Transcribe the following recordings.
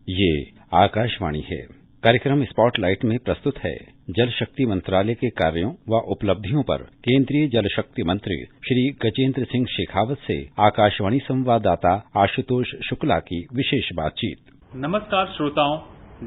ये आकाशवाणी है। कार्यक्रम स्पॉटलाइट में प्रस्तुत है जल शक्ति मंत्रालय के कार्यों व उपलब्धियों पर केंद्रीय जल शक्ति मंत्री श्री गजेंद्र सिंह शेखावत से आकाशवाणी संवाददाता आशुतोष शुक्ला की विशेष बातचीत। नमस्कार श्रोताओं,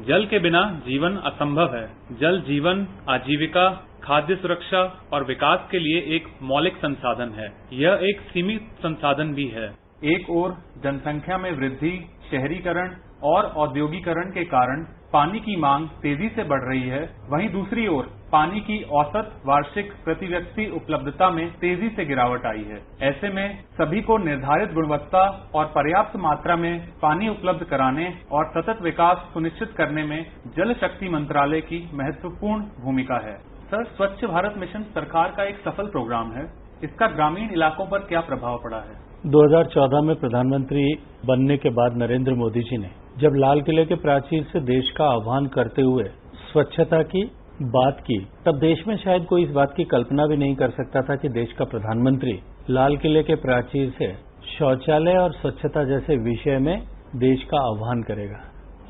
जल के बिना जीवन असंभव है। जल जीवन, आजीविका, खाद्य सुरक्षा और विकास के लिए एक मौलिक संसाधन है। यह एक सीमित संसाधन भी है। एक ओर जनसंख्या में वृद्धि, शहरीकरण और औद्योगिकरण के कारण पानी की मांग तेजी से बढ़ रही है, वहीं दूसरी ओर पानी की औसत वार्षिक प्रति व्यक्ति उपलब्धता में तेजी से गिरावट आई है। ऐसे में सभी को निर्धारित गुणवत्ता और पर्याप्त मात्रा में पानी उपलब्ध कराने और सतत विकास सुनिश्चित करने में जल शक्ति मंत्रालय की महत्वपूर्ण भूमिका है। सर, स्वच्छ भारत मिशन सरकार का एक सफल प्रोग्राम है। इसका ग्रामीण इलाकों पर क्या प्रभाव पड़ा है? 2014 में प्रधानमंत्री बनने के बाद नरेंद्र मोदी जी ने जब लाल किले के प्राचीर से देश का आह्वान करते हुए स्वच्छता की बात की, तब देश में शायद कोई इस बात की कल्पना भी नहीं कर सकता था कि देश का प्रधानमंत्री लाल किले के प्राचीर से शौचालय और स्वच्छता जैसे विषय में देश का आह्वान करेगा।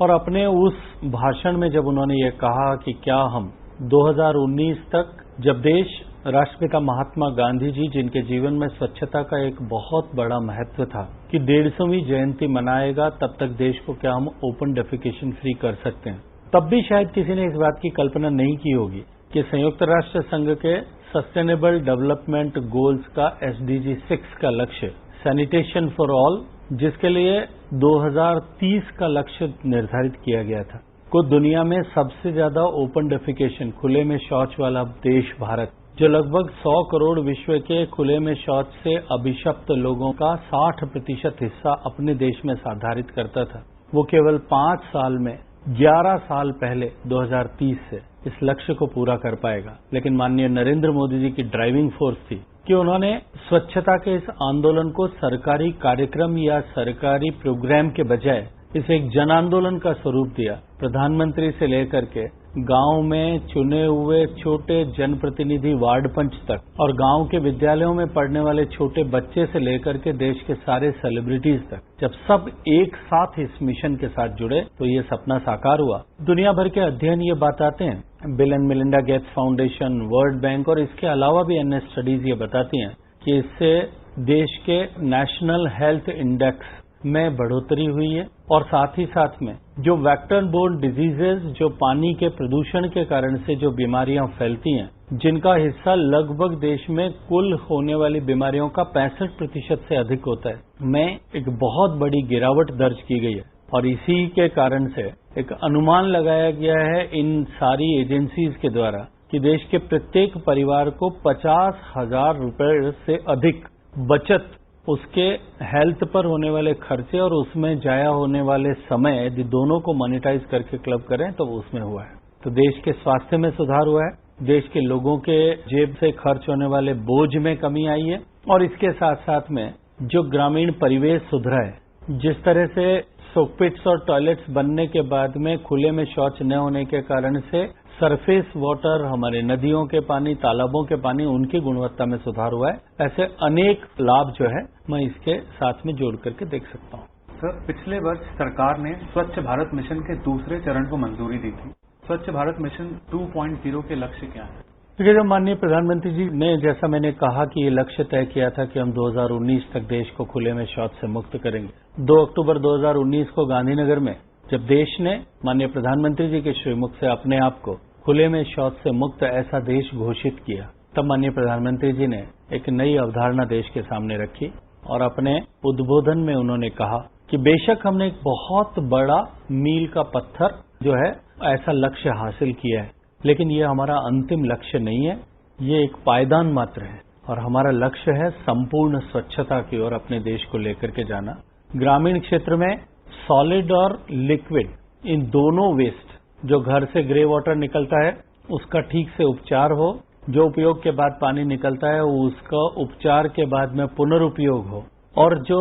और अपने उस भाषण में जब उन्होंने ये कहा कि क्या हम 2019 तक, जब देश राष्ट्रपिता महात्मा गांधी जी, जिनके जीवन में स्वच्छता का एक बहुत बड़ा महत्व था, कि 150वीं जयंती मनाएगा, तब तक देश को क्या हम ओपन डेफिकेशन फ्री कर सकते हैं। तब भी शायद किसी ने इस बात की कल्पना नहीं की होगी कि संयुक्त राष्ट्र संघ के सस्टेनेबल डेवलपमेंट गोल्स का SDG 6 का लक्ष्य, सैनिटेशन फॉर ऑल, जिसके लिए 2030 का लक्ष्य निर्धारित किया गया था, को दुनिया में सबसे ज्यादा ओपन डेफिकेशन, खुले में शौच वाला देश भारत, जो लगभग 100 करोड़ विश्व के खुले में शौच से अभिशप्त लोगों का 60% हिस्सा अपने देश में निर्धारित करता था, वो केवल 5 साल में 11 साल पहले 2030 से इस लक्ष्य को पूरा कर पाएगा। लेकिन माननीय नरेंद्र मोदी जी की ड्राइविंग फोर्स थी कि उन्होंने स्वच्छता के इस आंदोलन को सरकारी कार्यक्रम या सरकारी प्रोग्राम के बजाय इसे एक जन आंदोलन का स्वरूप दिया। प्रधानमंत्री से लेकर के गांव में चुने हुए छोटे जनप्रतिनिधि वार्ड पंच तक, और गांव के विद्यालयों में पढ़ने वाले छोटे बच्चे से लेकर के देश के सारे सेलिब्रिटीज तक, जब सब एक साथ इस मिशन के साथ जुड़े तो ये सपना साकार हुआ। दुनिया भर के अध्ययन ये बताते हैं, bill and Melinda Gates foundation, world bank और इसके अलावा भी अन्य स्टडीज ये बताती हैं कि इससे देश के नेशनल हेल्थ इंडेक्स में बढ़ोतरी हुई है, और साथ ही साथ में जो वेक्टर बोर्न डिजीजेज, जो पानी के प्रदूषण के कारण से जो बीमारियां फैलती हैं, जिनका हिस्सा लगभग देश में कुल होने वाली बीमारियों का 65% से अधिक होता है, में एक बहुत बड़ी गिरावट दर्ज की गई है। और इसी के कारण से एक अनुमान लगाया गया है इन सारी एजेंसीज के द्वारा कि देश के प्रत्येक परिवार को 50,000 रुपए से अधिक बचत उसके हेल्थ पर होने वाले खर्चे और उसमें जाया होने वाले समय, यदि दोनों को मोनेटाइज करके क्लब करें तो उसमें हुआ है। तो देश के स्वास्थ्य में सुधार हुआ है, देश के लोगों के जेब से खर्च होने वाले बोझ में कमी आई है, और इसके साथ साथ में जो ग्रामीण परिवेश सुधरा है, जिस तरह से सोकपिट्स और टॉयलेट्स बनने के बाद में खुले में शौच न होने के कारण से सरफेस वाटर, हमारे नदियों के पानी, तालाबों के पानी, उनकी गुणवत्ता में सुधार हुआ है। ऐसे अनेक लाभ जो है मैं इसके साथ में जोड़ करके देख सकता हूँ। सर, पिछले वर्ष सरकार ने स्वच्छ भारत मिशन के दूसरे चरण को मंजूरी दी थी। स्वच्छ भारत मिशन 2.0 के लक्ष्य क्या है? देखिए, जब माननीय प्रधानमंत्री जी ने, जैसा मैंने कहा कि ये लक्ष्य तय किया था कि हम 2019 तक देश को खुले में शौच से मुक्त करेंगे। 2 अक्टूबर 2019 को गांधीनगर में जब देश ने माननीय प्रधानमंत्री जी के श्रीमुख से अपने आप को खुले में शौच से मुक्त ऐसा देश घोषित किया, तब माननीय प्रधानमंत्री जी ने एक नई अवधारणा देश के सामने रखी, और अपने उद्बोधन में उन्होंने कहा कि बेशक हमने एक बहुत बड़ा मील का पत्थर जो है ऐसा लक्ष्य हासिल किया है, लेकिन ये हमारा अंतिम लक्ष्य नहीं है, ये एक पायदान मात्र है, और हमारा लक्ष्य है संपूर्ण स्वच्छता की ओर अपने देश को लेकर के जाना। ग्रामीण क्षेत्र में सॉलिड और लिक्विड, इन दोनों वेस्ट, जो घर से ग्रे वाटर निकलता है उसका ठीक से उपचार हो, जो उपयोग के बाद पानी निकलता है उसका उपचार के बाद में पुनरुपयोग हो, और जो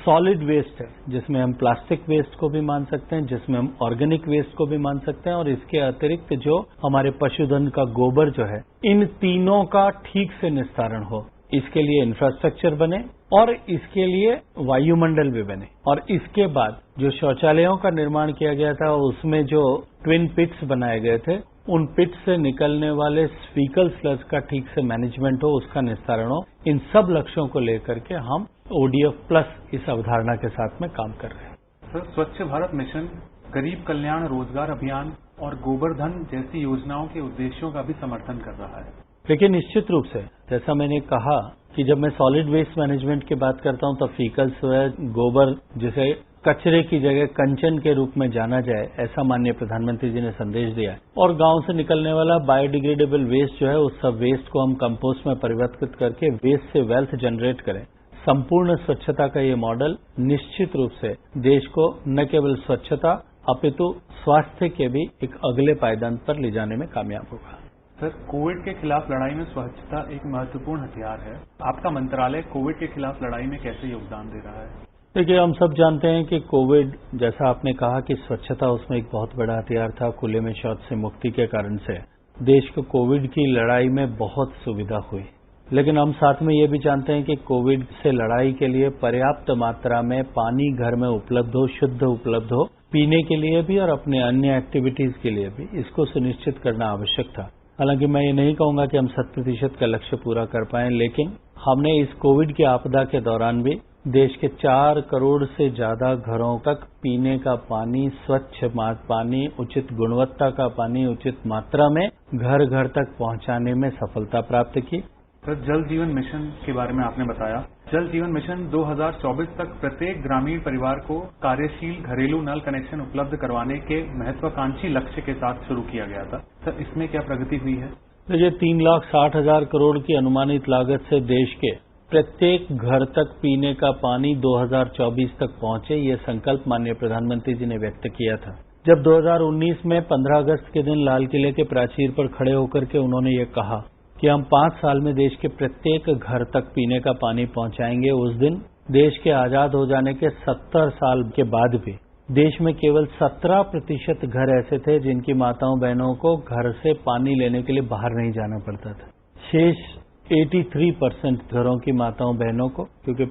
सॉलिड वेस्ट है, जिसमें हम प्लास्टिक वेस्ट को भी मान सकते हैं, जिसमें हम ऑर्गेनिक वेस्ट को भी मान सकते हैं, और इसके अतिरिक्त जो हमारे पशुधन का गोबर जो है, इन तीनों का ठीक से निस्तारण हो, इसके लिए इंफ्रास्ट्रक्चर बने और इसके लिए वायुमंडल भी बने। और इसके बाद जो शौचालयों का निर्माण किया गया था उसमें जो ट्विन पिट्स बनाए गए थे, उन पिट्स से निकलने वाले फीकल स्लज का ठीक से मैनेजमेंट हो, उसका निस्तारण हो, इन सब लक्ष्यों को लेकर के हम ODF प्लस इस अवधारणा के साथ में काम कर रहे हैं। सर, स्वच्छ भारत मिशन, गरीब कल्याण रोजगार अभियान और गोबर्धन जैसी योजनाओं के उद्देश्यों का भी समर्थन कर रहा है। लेकिन निश्चित रूप से जैसा मैंने कहा कि जब मैं सॉलिड वेस्ट मैनेजमेंट की बात करता हूं तो फीकल स्लज, गोबर, जिसे कचरे की जगह कंचन के रूप में जाना जाए, ऐसा माननीय प्रधानमंत्री जी ने संदेश दिया है। और गांव से निकलने वाला बायोडिग्रेडेबल वेस्ट जो है, उस सब वेस्ट को हम कंपोस्ट में परिवर्तित करके वेस्ट से वेल्थ जनरेट करें। संपूर्ण स्वच्छता का ये मॉडल निश्चित रूप से देश को न केवल स्वच्छता अपितु स्वास्थ्य के भी एक अगले पायदान पर ले जाने में कामयाब होगा। सर, कोविड के खिलाफ लड़ाई में स्वच्छता एक महत्वपूर्ण हथियार है। आपका मंत्रालय कोविड के खिलाफ लड़ाई में कैसे योगदान दे रहा है? देखिए, हम सब जानते हैं कि कोविड, जैसा आपने कहा कि स्वच्छता उसमें एक बहुत बड़ा हथियार था। खुले में शौच से मुक्ति के कारण से देश को कोविड की लड़ाई में बहुत सुविधा हुई। लेकिन हम साथ में ये भी जानते हैं कि कोविड से लड़ाई के लिए पर्याप्त मात्रा में पानी घर में उपलब्ध हो, शुद्ध उपलब्ध हो, पीने के लिए भी और अपने अन्य एक्टिविटीज के लिए भी, इसको सुनिश्चित करना आवश्यक था। हालांकि मैं ये नहीं कहूंगा कि हम 100% का लक्ष्य पूरा कर पाए, लेकिन हमने इस कोविड की आपदा के दौरान भी देश के 4 करोड़ से ज्यादा घरों तक पीने का पानी, स्वच्छ पानी, उचित गुणवत्ता का पानी उचित मात्रा में घर घर तक पहुंचाने में सफलता प्राप्त की। सर, जल जीवन मिशन के बारे में आपने बताया। जल जीवन मिशन 2024 तक प्रत्येक ग्रामीण परिवार को कार्यशील घरेलू नल कनेक्शन उपलब्ध करवाने के महत्वाकांक्षी लक्ष्य के साथ शुरू किया गया था। सर, इसमें क्या प्रगति हुई है? देखिए, 3,60,000 करोड़ की अनुमानित लागत से देश के प्रत्येक घर तक पीने का पानी 2024 तक पहुंचे, ये संकल्प माननीय प्रधानमंत्री जी ने व्यक्त किया था। जब 2019 में 15 अगस्त के दिन लाल किले के प्राचीर पर खड़े होकर के उन्होंने ये कहा कि हम 5 साल में देश के प्रत्येक घर तक पीने का पानी पहुंचाएंगे, उस दिन देश के आजाद हो जाने के 70 साल के बाद भी देश में केवल 17% घर ऐसे थे जिनकी माताओं बहनों को घर से पानी लेने के लिए बाहर नहीं जाना पड़ता था। शेष 83% घरों की माताओं बहनों को, क्योंकि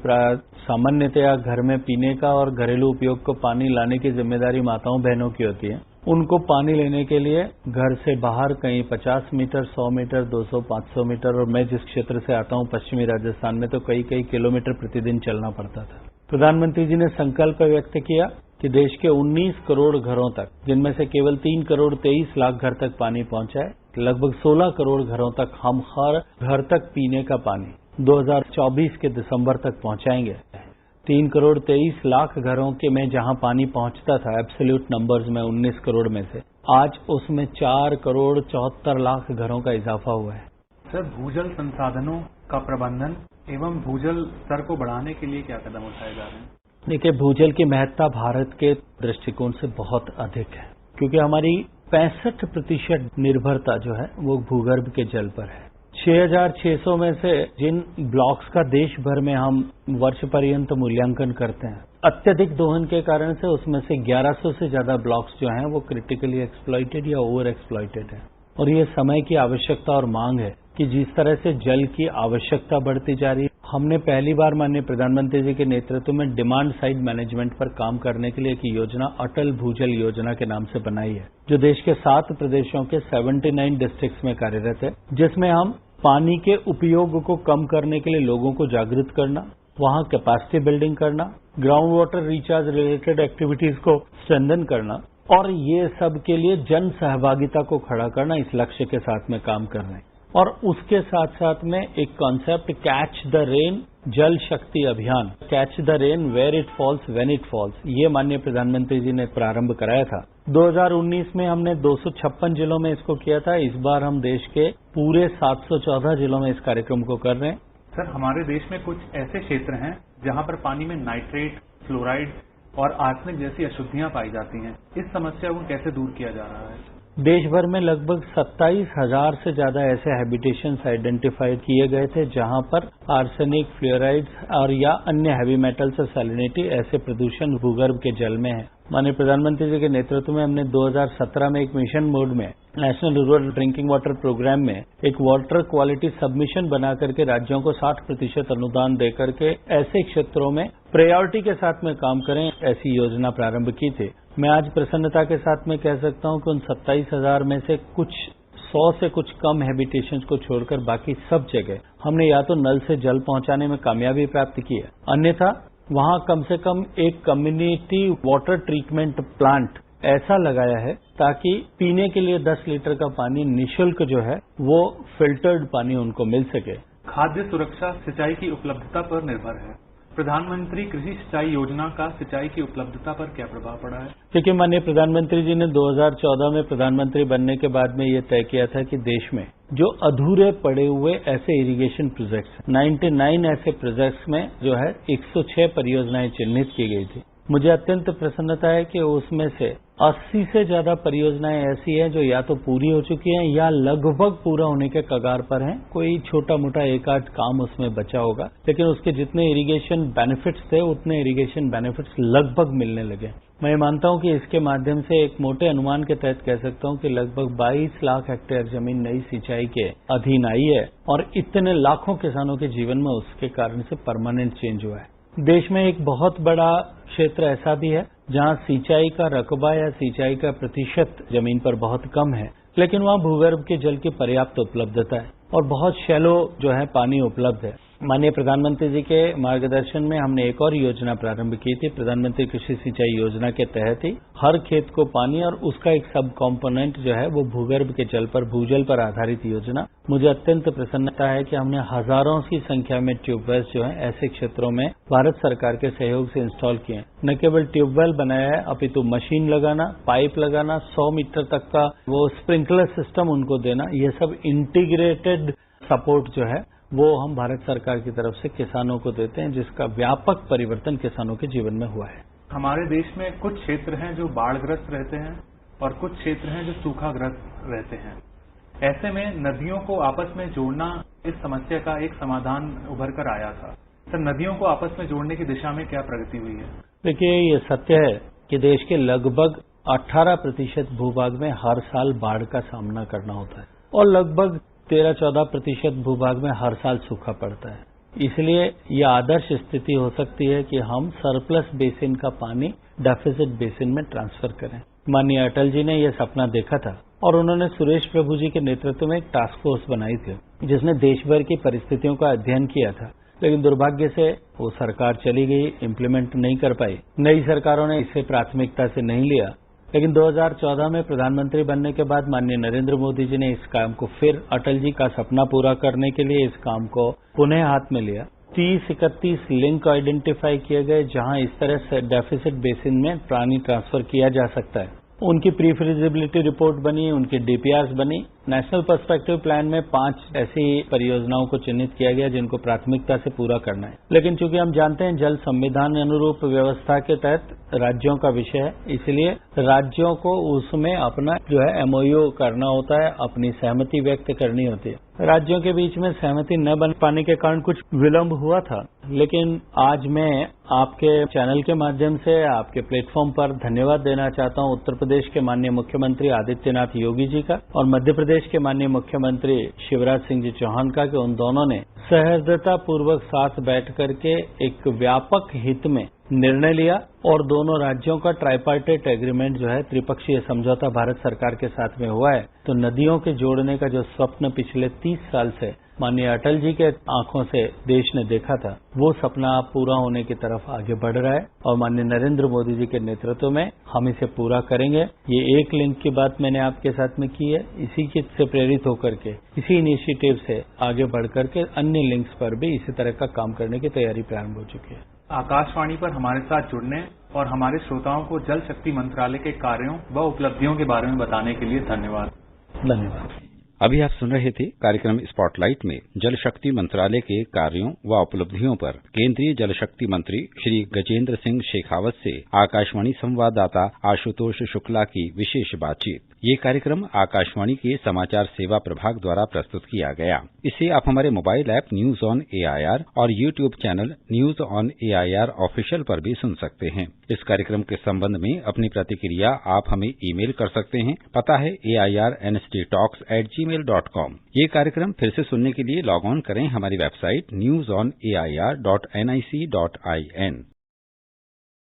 सामान्यतया घर में पीने का और घरेलू उपयोग को पानी लाने की जिम्मेदारी माताओं बहनों की होती है, उनको पानी लेने के लिए घर से बाहर कहीं 50 मीटर, 100 मीटर, 200, 500 मीटर, और मैं जिस क्षेत्र से आता हूं पश्चिमी राजस्थान में, तो कई किलोमीटर प्रतिदिन चलना पड़ता था। प्रधानमंत्री जी ने संकल्प व्यक्त किया कि देश के 19 करोड़ घरों तक, जिनमें से केवल 3 करोड़ 23 लाख घर तक पानी पहुंचाए, लगभग 16 करोड़ घरों तक हम हर घर तक पीने का पानी 2024 के दिसंबर तक पहुंचाएंगे। 3 करोड़ 23 लाख घरों के में जहां पानी पहुंचता था एब्सोल्यूट नंबर्स में 19 करोड़ में से, आज उसमें 4 करोड़ 74 लाख घरों का इजाफा हुआ है। सर, भूजल संसाधनों का प्रबंधन एवं भूजल स्तर को बढ़ाने के लिए क्या कदम उठाए जा रहे हैं? देखिए, भूजल की महत्ता भारत के दृष्टिकोण से बहुत अधिक है, क्योंकि हमारी 65% निर्भरता जो है वो भूगर्भ के जल पर है। 6,600 में से जिन ब्लॉक्स का देश भर में हम वर्ष पर्यंत मूल्यांकन करते हैं, अत्यधिक दोहन के कारण से उसमें से 1100 से ज्यादा ब्लॉक्स जो हैं वो क्रिटिकली एक्सप्लॉइटेड या ओवर एक्सप्लॉइटेड है। और ये समय की आवश्यकता और मांग है कि जिस तरह से जल की आवश्यकता बढ़ती जा रही है, हमने पहली बार माननीय प्रधानमंत्री जी के नेतृत्व में डिमांड साइड मैनेजमेंट पर काम करने के लिए एक योजना अटल भूजल योजना के नाम से बनाई है, जो देश के 7 प्रदेशों के 79 डिस्ट्रिक्ट्स में कार्यरत है, जिसमें हम पानी के उपयोग को कम करने के लिए लोगों को जागृत करना, वहां कैपेसिटी बिल्डिंग करना, ground water recharge related activities को स्ट्रेंथन करना, और ये सब के लिए जन सहभागिता को खड़ा करना, इस लक्ष्य के साथ में काम कर रहे हैं। और उसके साथ साथ में एक concept catch the rain Jal Shakti Abhiyan, catch the rain where it falls when it falls, ये माननीय प्रधानमंत्री जी ने प्रारंभ कराया था। 2019 में हमने 256 जिलों में इसको किया था। इस बार हम देश के पूरे 714 जिलों में इस कार्यक्रम को कर रहे हैं। सर, हमारे देश में कुछ ऐसे क्षेत्र हैं जहां पर पानी में नाइट्रेट, फ्लोराइड और आर्सेनिक जैसी अशुद्धियां पाई जाती हैं। इस समस्या को कैसे दूर किया जा रहा है? देश भर में लगभग 27,000 से ज्यादा ऐसे हैबिटेशंस आइडेंटिफाइड किए गए थे जहां पर आर्सेनिक, फ्लोराइड्स और या अन्य हैवी मेटल्स और सैलिनिटी ऐसे प्रदूषण भूगर्भ के जल में है। माननीय प्रधानमंत्री जी के नेतृत्व में हमने 2017 में एक मिशन मोड में national rural drinking water programme में एक वाटर क्वालिटी सबमिशन बना करके राज्यों को 60% अनुदान दे करके ऐसे क्षेत्रों में प्रायोरिटी के साथ में काम करें, ऐसी योजना प्रारंभ की थी। मैं आज प्रसन्नता के साथ में कह सकता हूं कि उन 27,000 में से कुछ 100 से कुछ कम हैबिटेशन को छोड़कर बाकी सब जगह हमने या तो नल से जल पहुंचाने में कामयाबी प्राप्त की है, अन्यथा वहां कम से कम एक कम्युनिटी वाटर ट्रीटमेंट प्लांट ऐसा लगाया है ताकि पीने के लिए 10 लीटर का पानी निःशुल्क जो है वो फिल्टर्ड पानी उनको मिल सके। खाद्य सुरक्षा सिंचाई की उपलब्धता पर निर्भर है। प्रधानमंत्री कृषि सिंचाई योजना का सिंचाई की उपलब्धता पर क्या प्रभाव पड़ा है? क्योंकि माननीय प्रधानमंत्री जी ने 2014 में प्रधानमंत्री बनने के बाद में ये तय किया था कि देश में जो अधूरे पड़े हुए ऐसे इरिगेशन प्रोजेक्ट्स 99 ऐसे प्रोजेक्ट्स में जो है 106 परियोजनाएं चिन्हित की गई थी। मुझे अत्यंत प्रसन्नता है कि उसमें से 80 से ज्यादा परियोजनाएं ऐसी हैं जो या तो पूरी हो चुकी हैं या लगभग पूरा होने के कगार पर हैं। कोई छोटा मोटा एक आध काम उसमें बचा होगा, लेकिन उसके जितने इरिगेशन बेनिफिट्स थे उतने इरिगेशन बेनिफिट्स लगभग मिलने लगे। मैं ये मानता हूं कि इसके माध्यम से एक मोटे अनुमान के तहत कह सकता हूं कि लगभग 22 लाख हेक्टेयर जमीन नई सिंचाई के अधीन आई है और इतने लाखों किसानों के जीवन में उसके कारण से परमानेंट चेंज हुआ है। देश में एक बहुत बड़ा क्षेत्र ऐसा भी है जहां सिंचाई का रकबा या सिंचाई का प्रतिशत जमीन पर बहुत कम है, लेकिन वहां भूगर्भ के जल की पर्याप्त उपलब्धता है और बहुत शैलो जो है पानी उपलब्ध है। माननीय प्रधानमंत्री जी के मार्गदर्शन में हमने एक और योजना प्रारंभ की थी। प्रधानमंत्री कृषि सिंचाई योजना के तहत ही हर खेत को पानी और उसका एक सब कॉम्पोनेंट जो है वो भूगर्भ के जल पर भूजल पर आधारित योजना। मुझे अत्यंत प्रसन्नता है कि हमने हजारों की संख्या में ट्यूबवेल्स जो है ऐसे क्षेत्रों में भारत सरकार के सहयोग से इंस्टॉल किए हैं। न केवल ट्यूबवेल बनाया है अपितु मशीन लगाना, पाइप लगाना, 100 मीटर तक का वो स्प्रिंकलर सिस्टम उनको देना, ये सब इंटीग्रेटेड सपोर्ट जो है वो हम भारत सरकार की तरफ से किसानों को देते हैं, जिसका व्यापक परिवर्तन किसानों के जीवन में हुआ है। हमारे देश में कुछ क्षेत्र हैं जो बाढ़ग्रस्त रहते हैं और कुछ क्षेत्र हैं जो सूखाग्रस्त रहते हैं। ऐसे में नदियों को आपस में जोड़ना इस समस्या का एक समाधान उभर कर आया था। सर, नदियों को आपस में जोड़ने की दिशा में क्या प्रगति हुई है? देखिए, ये सत्य है कि देश के लगभग 18% भूभाग में हर साल बाढ़ का सामना करना होता है और लगभग 13-14% भूभाग में हर साल सूखा पड़ता है। इसलिए यह आदर्श स्थिति हो सकती है कि हम सरप्लस बेसिन का पानी डेफिसिट बेसिन में ट्रांसफर करें। माननीय अटल जी ने यह सपना देखा था और उन्होंने सुरेश प्रभु जी के नेतृत्व में एक टास्क फोर्स बनाई थी जिसने देश भर की परिस्थितियों का अध्ययन किया था, लेकिन दुर्भाग्य से वो सरकार चली गई, इम्प्लीमेंट नहीं कर पाई। नई सरकारों ने इसे प्राथमिकता से नहीं लिया, लेकिन 2014 में प्रधानमंत्री बनने के बाद माननीय नरेंद्र मोदी जी ने इस काम को फिर अटल जी का सपना पूरा करने के लिए इस काम को पुनः हाथ में लिया। 30-31 लिंक आइडेंटिफाई किए गए जहां इस तरह से डेफिसिट बेसिन में पानी ट्रांसफर किया जा सकता है। उनकी प्री फिजिबिलिटी रिपोर्ट बनी, उनकी डीपीआरस बनी। नेशनल पर्सपेक्टिव प्लान में 5 ऐसी परियोजनाओं को चिन्हित किया गया जिनको प्राथमिकता से पूरा करना है। लेकिन चूंकि हम जानते हैं जल संविधान अनुरूप व्यवस्था के तहत राज्यों का विषय है, इसलिए राज्यों को उसमें अपना जो है एमओयू करना होता है, अपनी सहमति व्यक्त करनी होती है। राज्यों के बीच में सहमति न बन पाने के कारण कुछ विलंब हुआ था, लेकिन आज मैं आपके चैनल के माध्यम से आपके प्लेटफॉर्म पर धन्यवाद देना चाहता हूं उत्तर प्रदेश के माननीय मुख्यमंत्री आदित्यनाथ योगी जी का और मध्य प्रदेश के माननीय मुख्यमंत्री शिवराज सिंह जी चौहान का कि उन दोनों ने सहृदयता पूर्वक साथ बैठ करके एक व्यापक हित में निर्णय लिया और दोनों राज्यों का ट्राइपार्टाइट एग्रीमेंट जो है त्रिपक्षीय समझौता भारत सरकार के साथ में हुआ है। तो नदियों के जोड़ने का जो स्वप्न पिछले 30 साल से माननीय अटल जी के आंखों से देश ने देखा था, वो सपना पूरा होने की तरफ आगे बढ़ रहा है और माननीय नरेंद्र मोदी जी के नेतृत्व में हम इसे पूरा करेंगे। ये एक लिंक की बात मैंने आपके साथ में की है, इसी से प्रेरित होकर के इसी इनिशिएटिव से आगे बढ़ करके अन्य लिंक्स पर भी इसी तरह का काम करने की तैयारी प्रारंभ हो चुकी है। आकाशवाणी पर हमारे साथ जुड़ने और हमारे श्रोताओं को जल शक्ति मंत्रालय के कार्यों व उपलब्धियों के बारे में बताने के लिए धन्यवाद। धन्यवाद। अभी आप सुन रहे थे कार्यक्रम स्पॉटलाइट में जल शक्ति मंत्रालय के कार्यों व उपलब्धियों पर केंद्रीय जल शक्ति मंत्री श्री गजेंद्र सिंह शेखावत से आकाशवाणी संवाददाता आशुतोष शुक्ला की विशेष बातचीत। ये कार्यक्रम आकाशवाणी के समाचार सेवा प्रभाग द्वारा प्रस्तुत किया गया। इसे आप हमारे mobile app news on AIR और YouTube channel news on AIR official पर भी सुन सकते हैं। इस कार्यक्रम के संबंध में अपनी प्रतिक्रिया आप हमें ईमेल कर सकते हैं। पता है airnsttalks@gmail.com। ये कार्यक्रम फिर से सुनने के लिए लॉग ऑन करें हमारी वेबसाइट newsonair.nic.in।